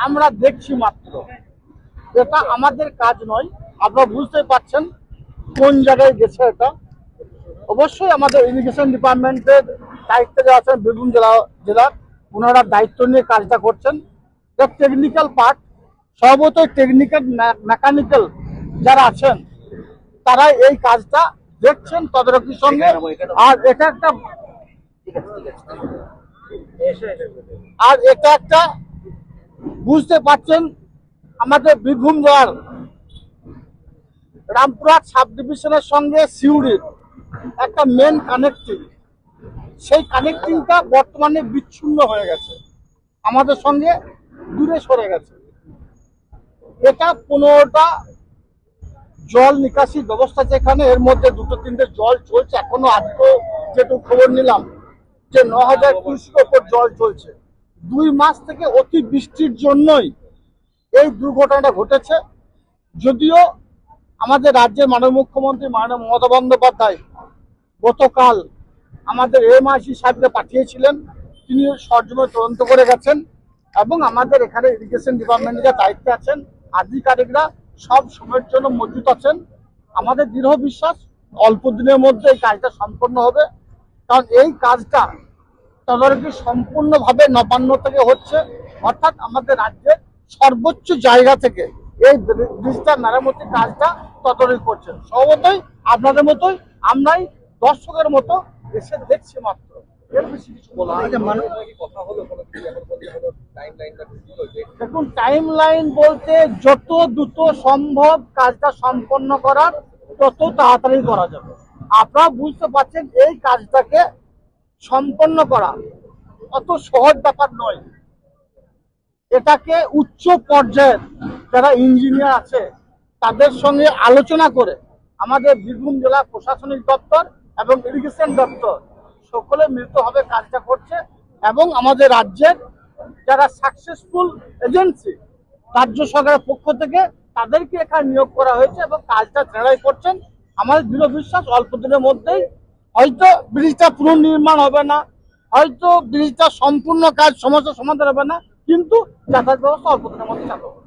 আমরা দেখছি মাত্র, এটা আমাদের কাজ নয়। আপনারা বুঝতে পারছেন কোন জায়গায় গেছে। এটা অবশ্যই আমাদের ইরিগেশন ডিপার্টমেন্টের দায়িত্বে যারা আছেন বীরভূম জেলার ওনারা দায়িত্ব নিয়ে কাজটা করছেন। টেকনিক্যাল পার্ট সর্বতই টেকনিক্যাল মেকানিক্যাল যারা আছেন তারা এই কাজটা দেখছেন তদারকির সঙ্গে। আর এটা একটা বুঝতে পারছেন আমাদের বীরভূম জেলার রামপুরহাট সাব ডিভিশনের সঙ্গে সিউড়ির একটা মেন কানেক্টিং, সেই কানেক্টিংটা বর্তমানে বিচ্ছিন্ন হয়ে গেছে, আমাদের সঙ্গে দূরে সরে গেছে। এটা 15টা জল নিকাশি ব্যবস্থা যেখানে, এর মধ্যে 2-3টে জল চলছে এখনো। আজকেও যেটুকু খবর নিলাম যে 9000 কিউসেকের ওপর জল চলছে। 2 মাস থেকে অতি বৃষ্টির জন্যই এই দুর্ঘটনাটা ঘটেছে। যদিও আমাদের রাজ্যের মাননীয় মুখ্যমন্ত্রী মাননীয় মমতা বন্দ্যোপাধ্যায় গতকাল আমাদের এমআইসি সাহেবকে পাঠিয়েছিলেন, তিনি সরজমিনে তদন্ত করে গেছেন এবং আমাদের এখানে ইরিগেশন ডিপার্টমেন্টে যা দায়িত্বে আছেন আধিকারিকরা সব সময়ের জন্য মজুত আছেন। আমাদের দৃঢ় বিশ্বাস অল্প দিনের মধ্যে এই কাজটা সম্পন্ন হবে, কারণ এই কাজটা তদারকি সম্পূর্ণভাবে নবান্ন থেকে হচ্ছে, অর্থাৎ আমাদের রাজ্যের সর্বোচ্চ জায়গা থেকে এই ব্রিজটা মেরামতির কাজটা তদারকি করছেন। স্বভাবতই আপনাদের মতোই আমরাই দর্শকের মতো এসে দেখছি মাত্র, এর বেশি কিছু বলা। দেখুন, টাইম লাইন বলতে যত দ্রুত সম্ভব কাজটা সম্পন্ন করার তত তাড়াতাড়ি করা যাবে। আপনারা বুঝতে পারছেন এই কাজটাকে সম্পন্ন করা অত সহজ ব্যাপার নয়। এটাকে উচ্চ পর্যায়ের যারা ইঞ্জিনিয়ার আছে তাদের সঙ্গে আলোচনা করে আমাদের বীরভূম জেলা প্রশাসনিক দপ্তর এবং ইরিগেশন দপ্তর সকলে মিলিতভাবে কাজটা করছে এবং আমাদের রাজ্যের যারা সাকসেসফুল এজেন্সি রাজ্য সরকারের পক্ষ থেকে তাদেরকে এখানে নিয়োগ করা হয়েছে এবং কাজটা যারাই করছেন। আমাদের দৃঢ় বিশ্বাস অল্প দিনের মধ্যেই হয়তো ব্রিজটা পুনর্নির্মাণ হবে না, হয়তো ব্রিজটা সম্পূর্ণ কাজ সমস্যার সমাধান হবে না, কিন্তু যাতায়াত ব্যবস্থা অল্প দিনের মধ্যে চালু হবে।